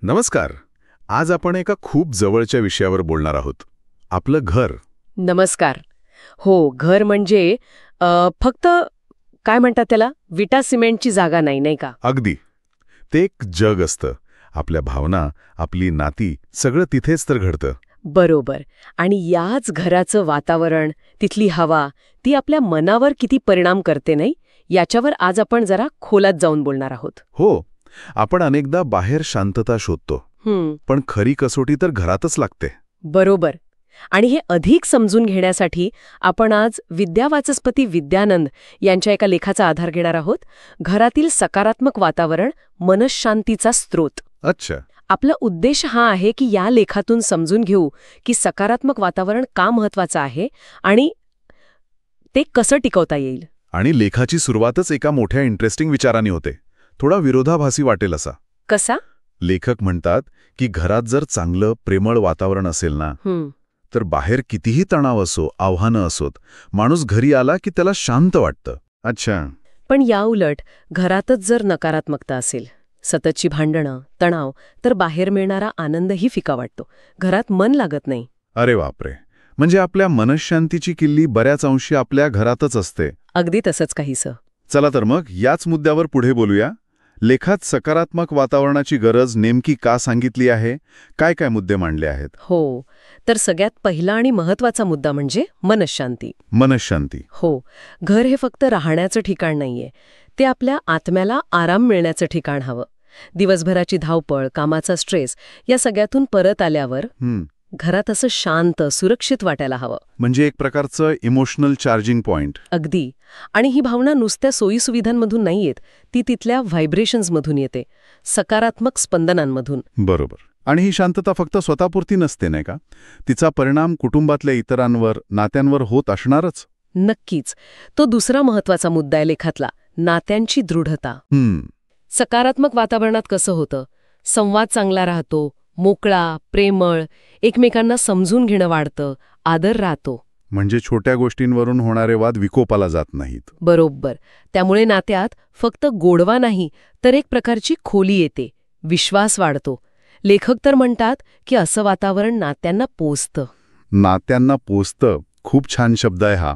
नमस्कार. आज आपण एका खूप जवळच्या विषयावर बोलणार आहोत. आपलं घर. नमस्कार. हो, घर म्हणजे फक्त काय म्हणतात त्याला, विटा सिमेंटची जागा नाही, नाही का? अगदी. ते एक जग असतं. आपल्या भावना, आपली नाती, सगळं तिथेच तर घडतं. बरोबर. आणि याच घराचं वातावरण, तिथली हवा, ती आपल्या मनावर किती परिणाम करते नाही, याच्यावर आज आपण जरा खोलात जाऊन बोलणार आहोत. हो, आपण अनेकदा बाहेर शांतता शोधतो, पण खरी कसोटी तर घरातच लागते. बरोबर. आणि हे अधिक समजून घेण्यासाठी आपण आज विद्यावाचस्पती विद्यानंद यांच्या एका लेखाचा आधार घेणार आहोत. घरातील सकारात्मक वातावरण मनःशांतीचा स्रोत. अच्छा. आपला उद्देश हा आहे की या लेखातून समजून घेऊ की सकारात्मक वातावरण का महत्वाचं आहे आणि ते कसं टिकवता येईल. आणि लेखाची सुरुवातच एका मोठ्या इंटरेस्टिंग विचाराने होते. थोडा विरोधाभासी वाटेल असा. कसा? लेखक म्हणतात की घरात जर चांगलं प्रेमळ वातावरण असेल ना, तर बाहेर कितीही तणाव असो, आव्हानं असोत, माणूस घरी आला की त्याला शांत वाटतं. अच्छा. पण याउलट घरातच जर नकारात्मकता असेल, सततची भांडणं, तणाव, तर बाहेर मिळणारा आनंदही फिका वाटतो. घरात मन लागत नाही. अरे बापरे. म्हणजे आपल्या मनःशांतीची किल्ली बऱ्याच अंशी आपल्या घरातच असते. अगदी तसंच काहीसं. चला तर मग याच मुद्द्यावर पुढे बोलूया. लेखात सकारात्मक वातावरणाची गरज नेमकी का सांगितली आहे, काय काय मुद्दे मांडले आहेत? हो, तर सगळ्यात पहिला आणि महत्वाचा मुद्दा म्हणजे मनःशांती. मनःशांती. हो, घर हे फक्त राहण्याचं ठिकाण नाहीये, ते आपल्या आत्म्याला आराम मिळण्याचं ठिकाण हवं. दिवसभराची धावपळ, कामाचा स्ट्रेस या सगळ्यातून परत आल्यावर घरात असं शांत, सुरक्षित वाटायला हवं. म्हणजे एक प्रकारचं इमोशनल चार्जिंग पॉइंट. अगदी. आणि ही भावना नुसत्या सोयीसुविधांमधून नाही येत, ती तिथल्या व्हायब्रेशन्समधून येते, सकारात्मक स्पंदनांमधून. बरोबर. आणि ही शांतता फक्त स्वतःपुरती नसते, नाही का? तिचा परिणाम कुटुंबातल्या इतरांवर, नात्यांवर होत असणारच. नक्कीच. तो दुसरा महत्वाचा मुद्दा आहे लेखातला, नात्यांची दृढता. सकारात्मक वातावरणात कसं होतं? संवाद चांगला राहतो, मोकळा, प्रेमळ, एकमेकांना समजून घेणं वाढतं, आदर राहतो. म्हणजे छोट्या गोष्टींवरून होणारे वाद विकोपाला जात नाहीत. बरोबर. त्यामुळे नात्यात फक्त गोडवा नाही, तर एक प्रकारची खोली येते, विश्वास वाढतो. लेखक तर म्हणतात की असं वातावरण नात्यांना पोसतं. नात्यांना पोसतं. खूप छान शब्द आहे हा.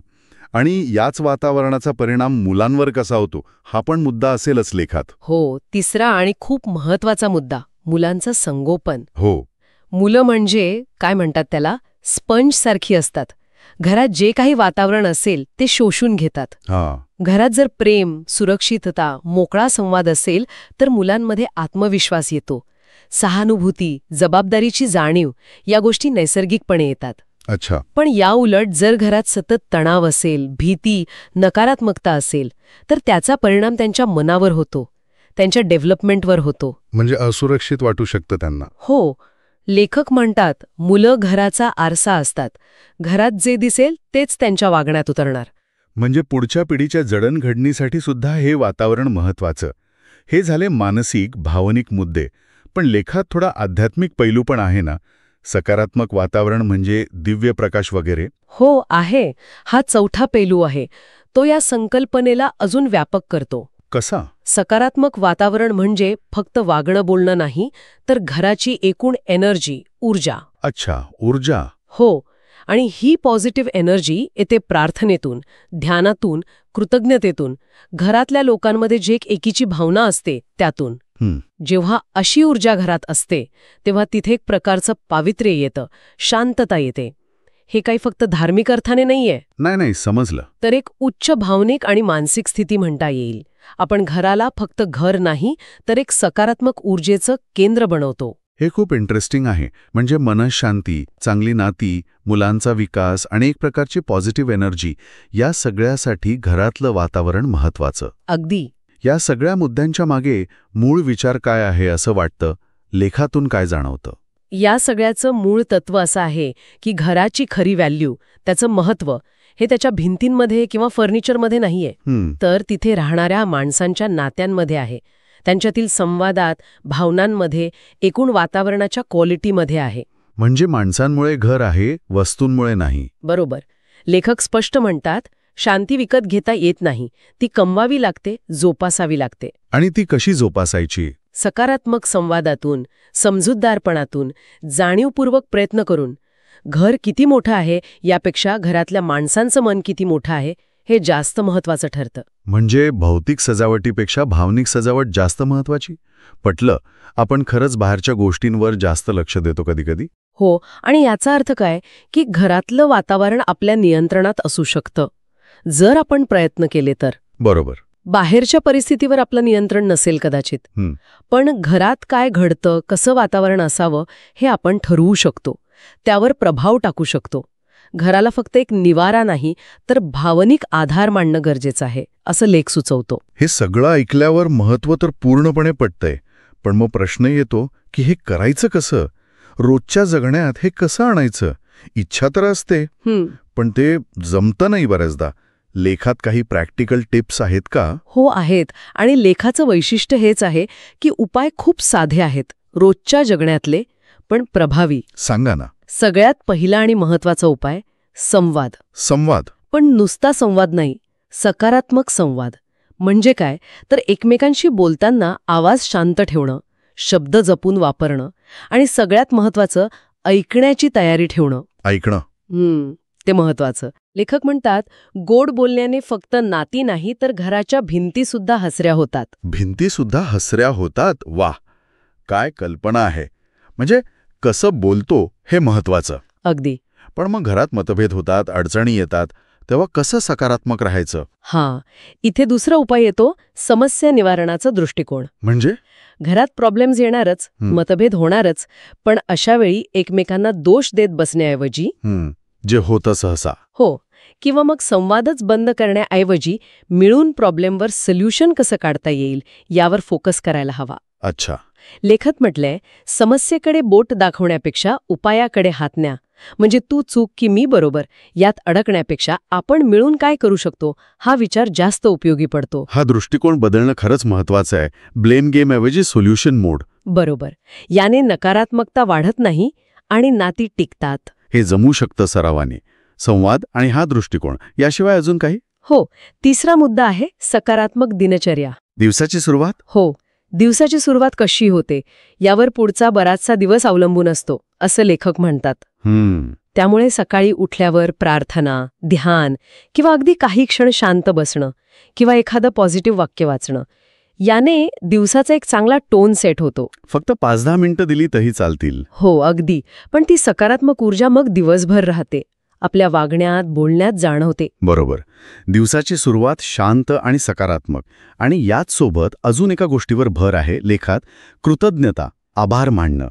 आणि याच वातावरणाचा परिणाम मुलांवर कसा होतो, हा पण मुद्दा असेलच लेखात. हो, तिसरा आणि खूप महत्वाचा मुद्दा, मुलांचं संगोपन. हो. मुलं म्हणजे काय म्हणतात त्याला, स्पंजसारखी असतात. घरात जे काही वातावरण असेल ते शोषून घेतात. घरात जर प्रेम, सुरक्षितता, मोकळा संवाद असेल तर मुलांमध्ये आत्मविश्वास येतो. सहानुभूती, जबाबदारीची जाणीव या गोष्टी नैसर्गिकपणे येतात. अच्छा. पण याउलट जर घरात सतत तणाव असेल, भीती, नकारात्मकता असेल तर त्याचा परिणाम त्यांच्या मनावर होतो, त्यांच्या डेव्हलपमेंटवर होतो. म्हणजे असुरक्षित वाटू शकतं त्यांना. हो. लेखक म्हणतात, मुलं घराचा आरसा असतात. घरात जे दिसेल तेच त्यांच्या वागण्यात उतरणार. म्हणजे पुढच्या पिढीच्या जडणघडणीसाठी सुद्धा हे वातावरण महत्वाचं. हे झाले मानसिक, भावनिक मुद्दे. पण लेखात थोडा आध्यात्मिक पैलू पण आहे ना? सकारात्मक वातावरण म्हणजे दिव्य प्रकाश वगैरे? हो, आहे. हा चौथा पैलू आहे. तो या संकल्पनेला अजून व्यापक करतो. कसा? सकारात्मक वातावरण म्हणजे फक्त वागणं बोलणं नाही, तर घराची एकूण एनर्जी, ऊर्जा. अच्छा, ऊर्जा. हो. आणि ही पॉझिटिव्ह एनर्जी येते प्रार्थनेतून, ध्यानातून, कृतज्ञतेतून, घरातल्या लोकांमध्ये जे एक एकीची भावना असते त्यातून. जेव्हा अशी ऊर्जा घरात असते तेव्हा तिथे एक प्रकारचं पावित्र्य येतं, शांतता येते. हे काही फक्त धार्मिक अर्थाने नाहीये. नाही, समजलं. तर एक उच्च भावनिक आणि मानसिक स्थिती म्हणता येईल. आपण घराला फक्त घर नाही तर एक सकारात्मक ऊर्जेचं केंद्र बनवतो. हे खूप इंटरेस्टिंग आहे. म्हणजे मनःशांती, चांगली नाती, मुलांचा विकास आणि एक प्रकारची पॉझिटिव्ह एनर्जी या सगळ्यासाठी घरातलं वातावरण महत्वाचं. अगदी. या सगळ्या मुद्द्यांच्या मागे मूळ विचार काय आहे असं वाटतं? लेखातून काय जाणवतं? या सगळ्याचं मूळ तत्व असं आहे की घराची खरी व्हॅल्यू, त्याचं महत्त्व हे त्याच्या भिंतींमध्ये किंवा फर्निचरमध्ये नाहीये, तर तिथे राहणाऱ्या माणसांच्या नात्यांमध्ये आहे, त्यांच्यातील संवादात, भावनांमध्ये, एकूण वातावरणाच्या क्वालिटीमध्ये आहे. म्हणजे माणसांमुळे घर आहे, वस्तूंमुळे नाही. बरोबर. लेखक स्पष्ट म्हणतात, शांती विकत घेता येत नाही, ती कमवावी लागते, जोपासावी लागते. आणि ती कशी जोपासायची? सकारात्मक संवादातून, समजूतदारपणातून, जाणीवपूर्वक प्रयत्न करून. घर किती मोठं आहे यापेक्षा घरातल्या माणसांचं मन किती मोठं आहे हे जास्त महत्वाचं ठरतं. म्हणजे भौतिक सजावटीपेक्षा भावनिक सजावट जास्त महत्वाची? पटलं. आपण खरंच बाहेरच्या गोष्टींवर जास्त लक्ष देतो कधीकधी. हो, आणि याचा अर्थ काय की घरातलं वातावरण आपल्या नियंत्रणात असू शकतं जर आपण प्रयत्न केले तर. बरोबर. बाहेरच्या परिस्थितीवर आपलं नियंत्रण नसेल कदाचित, पण घरात काय घडतं, कसं वातावरण असावं हे आपण ठरवू शकतो, त्यावर प्रभाव टाकू शकतो. घराला फक्त एक निवारा नाही तर भावनिक आधार मानणं गरजेचं आहे, असं लेख सुचवतो. हे सगळं ऐकल्यावर महत्त्व तर पूर्णपणे पटतंय, पण मग प्रश्न येतो की हे करायचं कसं? रोजच्या जगण्यात हे कसं आणायचं? इच्छा तर असते, पण ते जमतं नाही बऱ्याचदा. लेखात काही प्रॅक्टिकल टिप्स आहेत का? हो, आहेत. आणि लेखाचं वैशिष्ट्य हेच आहे की उपाय खूप साधे आहेत, रोजच्या जगण्यातले, पण प्रभावी. सांगा ना. सगळ्यात पहिला आणि महत्वाचा उपाय संवाद. संवाद? पण नुसता संवाद नाही, सकारात्मक संवाद. म्हणजे काय तर एकमेकांशी बोलताना आवाज शांत ठेवणं, शब्द जपून वापरणं आणि सगळ्यात महत्वाचं ऐकण्याची तयारी ठेवणं. ऐकणं ते महत्वाचं. लेखक म्हणतात, गोड बोलण्याने फक्त नाती नाही तर घराच्या भिंतीसुद्धा हसऱ्या होतात. भिंतीसुद्धा हसऱ्या होतात? वाह, काय कल्पना आहे. म्हणजे कसं बोलतो हे महत्वाचं. अगदी. पण मग घरात मतभेद होतात, अडचणी येतात, तेव्हा कसं सकारात्मक राहायचं? हां, इथे दुसरा उपाय येतो, समस्या निवारणाचा दृष्टिकोन. म्हणजे घरात प्रॉब्लेम्स येणारच, मतभेद होणारच, पण अशा वेळी एकमेकांना दोष देत बसण्याऐवजी जे होतं सहसा. हो, किंवा मग संवादच बंद करण्याऐवजी मिळून प्रॉब्लेमवर सोल्युशन कसं काढता येईल यावर फोकस करायला हवा. अच्छा. लेखक म्हटलंय, समस्येकडे बोट दाखवण्यापेक्षा उपायाकडे हात न्या. म्हणजे तू चूक की मी बरोबर यात अडकण्यापेक्षा आपण मिळून काय करू शकतो हा विचार जास्त उपयोगी पडतो. हा दृष्टिकोन बदलणं खरंच महत्वाचं आहे. ब्लेम गेम ऐवजी सोल्युशन मोड. बरोबर. याने नकारात्मकता वाढत नाही आणि नाती टिकतात. हे जमू शकतं सरावाने. संवाद आणि हा दृष्टिकोन, याशिवाय अजून काही? हो, तिसरा मुद्दा आहे सकारात्मक दिनचर्या. दिवसाची सुरुवात? हो, दिवसाची सुरुवात कशी होते यावर पुढचा बराचसा दिवस अवलंबून असतो, असं लेखक म्हणतात. त्यामुळे सकाळी उठल्यावर प्रार्थना, ध्यान किंवा अगदी काही क्षण शांत बसणं किंवा एखादं पॉझिटिव्ह वाक्य वाचणं, याने दिवसाचा एक चांगला टोन सेट होतो. फक्त 5-10 मिनिटं दिली तरी चालतील. हो, अगदी. पण ती सकारात्मक ऊर्जा मग दिवसभर राहते, आपल्या वागण्यात, बोलण्यात जाणवते. बरोबर. दिवसाची सुरुवात शांत आणि सकारात्मक. आणि याच सोबत अजून एका गोष्टीवर भर आहे लेखात, कृतज्ञता, आभार मानणं.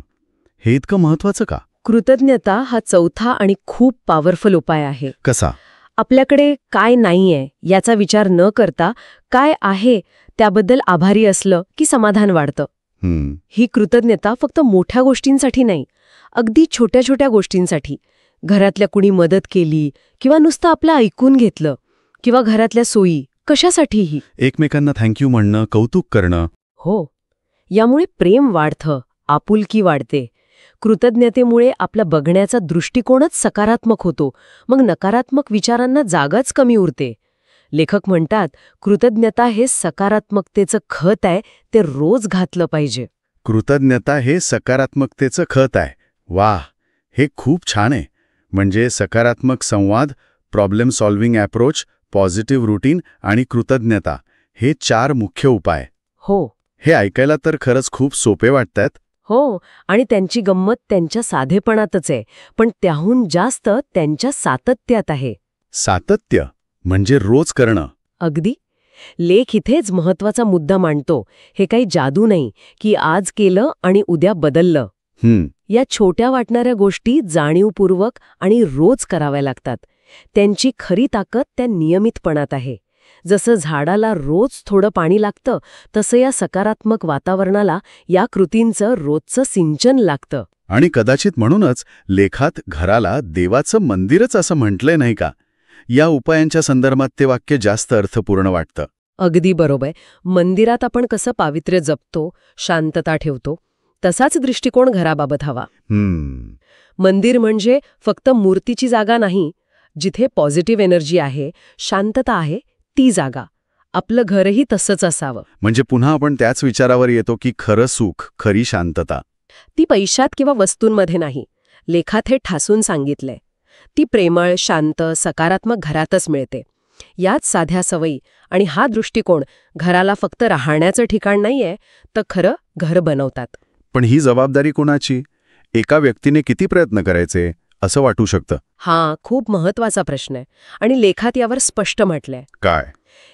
हे इतकं महत्वाचं का? कृतज्ञता हा चौथा आणि खूप पॉवरफुल उपाय आहे. कसा? आपल्याकडे काय नाहीये याचा विचार न करता काय आहे त्याबद्दल आभारी असलं की समाधान वाढतं. ही कृतज्ञता फक्त मोठ्या गोष्टींसाठी नाही, अगदी छोट्या छोट्या गोष्टींसाठी. घरातल्या कुणी मदत केली किंवा नुसतं आपलं ऐकून घेतलं किंवा घरातल्या सोयी, कशासाठीही. एकमेकांना थँक्यू म्हणणं, कौतुक करणं. हो, यामुळे प्रेम वाढतं, आपुलकी वाढते. कृतज्ञतेमुळे आपला बघण्याचा दृष्टिकोनच सकारात्मक होतो, मग नकारात्मक विचारांना जागाच कमी उरते. लेखक म्हणतात, कृतज्ञता हे सकारात्मकतेचं खत आहे, ते रोज घातलं पाहिजे. कृतज्ञता हे सकारात्मकतेचं खत आहे. वाह, हे खूप छान आहे. म्हणजे सकारात्मक संवाद, problem solving approach, positive routine आणि कृतज्ञता, हे 4 मुख्य उपाय. हो, हे ऐकायला तर खरंच खूप सोपे वाटतात. हो, आणि त्यांची गंमत त्यांच्या साधेपणातच आहे, पण त्याहून जास्त त्यांच्या सातत्यात आहे. सातत्य म्हणजे रोज करणं. अगदी. लेख इथेच महत्वाचा मुद्दा मांडतो. हे काही जादू नाही की आज केलं आणि उद्या बदललं. या छोट्या वाटणाऱ्या गोष्टी जाणीवपूर्वक आणि रोज कराव्या लागतात. त्यांची खरी ताकद त्या नियमितपणात आहे. जसं झाडाला रोज थोडं पाणी लागतं, तसं या सकारात्मक वातावरणाला या कृतींचं रोजचं सिंचन लागतं. आणि कदाचित म्हणूनच लेखात घराला देवाचं मंदिरच असं म्हटलंय, नाही का? या उपायांच्या संदर्भात ते वाक्य जास्त अर्थपूर्ण वाटतं. अगदी बरोबर. मंदिरात आपण कसं पावित्र्य जपतो, शांतता ठेवतो, तसाच दृष्टिकोन घराबाबत हवा. मंदिर म्हणजे फक्त मूर्तीची जागा नाही, जिथे पॉझिटिव्ह एनर्जी आहे, शांतता आहे, ती जागा. आपलं घरही तसंच असावं. म्हणजे पुन्हा आपण त्याच विचारावर येतो की खरं सुख, खरी शांतता ती पैशात किंवा वस्तूंमध्ये नाही, लेखात हे ठासून सांगितलंय. ती प्रेमळ, शांत, सकारात्मक घरातच मिळते. याच साध्या सवयी आणि हा दृष्टिकोन घराला फक्त राहण्याचं ठिकाण नाहीये, तर खरं घर बनवतात. पण ही जबाबदारी कोणाची? एका व्यक्तीने किती प्रयत्न करायचे असं वाटू शकतं. हा खूप महत्वाचा प्रश्न आहे आणि लेखात यावर स्पष्ट म्हटलंय. काय?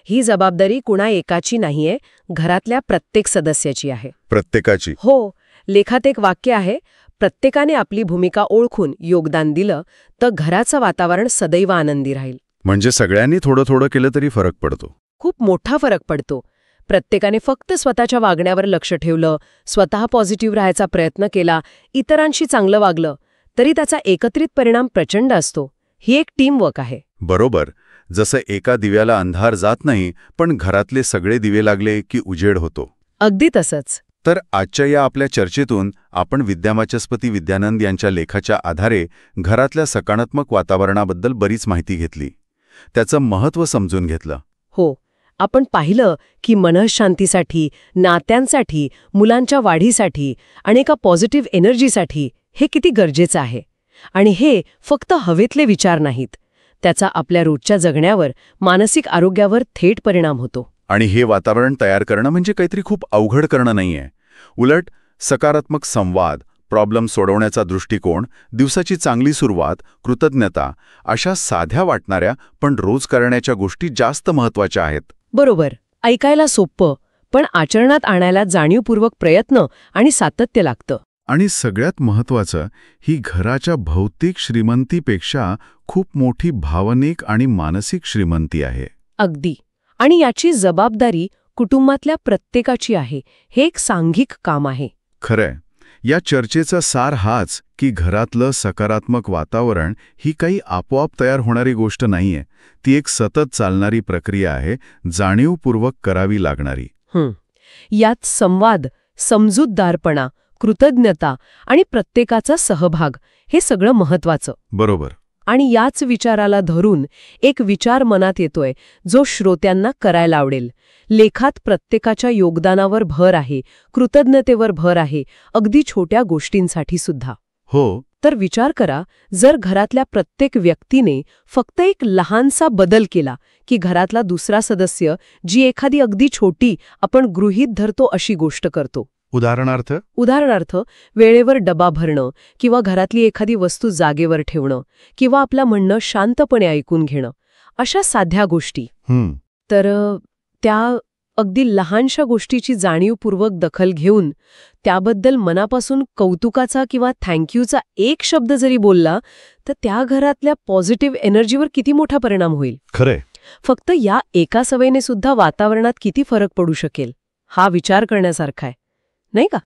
ही जबाबदारी कुणा एकाची नाहीये, घरातल्या प्रत्येक सदस्याची आहे. प्रत्येकाची. हो, लेखात एक वाक्य आहे, प्रत्येकाने आपली भूमिका ओळखून योगदान दिलं तर घराचं वातावरण सदैव आनंदी राहील. म्हणजे सगळ्यांनी थोडं थोडं केलं तरी फरक पडतो. खूप मोठा फरक पडतो. प्रत्येकाने फक्त स्वतःच्या वागण्यावर लक्ष ठेवलं, स्वतः पॉझिटिव्ह राहायचा प्रयत्न केला, इतरांशी चांगलं वागलं, तरी त्याचा एकत्रित परिणाम प्रचंड असतो. ही एक टीमवर्क आहे. बरोबर. जसं एका दिव्याला अंधार जात नाही, पण घरातले सगळे दिवे लागले की उजेड होतो. अगदी तसंच. तर आजच्या या आपल्या चर्चेतून आपण विद्यावाचस्पती विद्यानंद यांच्या लेखाच्या आधारे घरातल्या सकारात्मक वातावरणाबद्दल बरीच माहिती घेतली. त्याचं महत्त्व समजून घेतलं. हो, आपण पाहिलं की मनःशांतीसाठी, नात्यांसाठी, मुलांच्या वाढीसाठी आणि एका पॉझिटिव्ह एनर्जीसाठी हे किती गरजेचं आहे. आणि हे फक्त हवेतले विचार नाहीत, त्याचा आपल्या रोजच्या जगण्यावर, मानसिक आरोग्यावर थेट परिणाम होतो. आणि हे वातावरण तयार करणं म्हणजे काहीतरी खूप अवघड करणं नाहीये. उलट सकारात्मक संवाद, प्रॉब्लेम सोडवण्याचा दृष्टिकोन, दिवसाची चांगली सुरुवात, कृतज्ञता अशा साध्या वाटणाऱ्या पण रोज करण्याच्या गोष्टी जास्त महत्त्वाच्या आहेत. बरोबर. ऐकायला सोपं, पण आचरणात आणायला जाणीवपूर्वक प्रयत्न आणि सातत्य लागतं. आणि सगळ्यात महत्त्वाचं, ही घराच्या भौतिक श्रीमंतीपेक्षा खूप मोठी भावनिक आणि मानसिक श्रीमंती आहे. अगदी. आणि याची जबाबदारी कुटुंबातल्या प्रत्येकाची आहे. हे एक सांघिक काम आहे. खरंय. या चर्चेचा सार हाच की घरातलं सकारात्मक वातावरण ही काही आपोआप तयार होणारी गोष्ट नाहीये. ती एक सतत चालणारी प्रक्रिया आहे, जाणीवपूर्वक करावी लागणारी. यात संवाद, समजूतदारपणा, कृतज्ञता आणि प्रत्येकाचा सहभाग हे सगळं महत्वाचं. बरोबर. आणि याच विचाराला धरून एक विचार मनात येतोय जो श्रोत्यांना करायला आवडेल. लेखात प्रत्येकाच्या योगदानावर भर आहे, कृतज्ञतेवर भर आहे, अगदी छोट्या गोष्टींसाठी सुद्धा. हो. तर विचार करा, जर घरातल्या प्रत्येक व्यक्तीने फक्त एक लहानसा बदल केला की घरातला दुसरा सदस्य जी एखादी अगदी छोटी आपण गृहीत धरतो अशी गोष्ट करतो. उदाहरणार्थ वेळेवर डबा भरणं किंवा घरातली एखादी वस्तू जागेवर ठेवणं किंवा आपलं म्हणणं शांतपणे ऐकून घेणं, अशा साध्या गोष्टी. तर त्या अगदी लहानशा गोष्टीची जाणीवपूर्वक दखल घेऊन त्याबद्दल मनापासून कौतुकाचा किंवा थँक्यूचा एक शब्द जरी बोलला तर त्या घरातल्या पॉझिटिव्ह एनर्जीवर किती मोठा परिणाम होईल. खरंय. फक्त या एका सवयीने सुद्धा वातावरणात किती फरक पडू शकेल, हा विचार करण्यासारखा आहे, नाही का?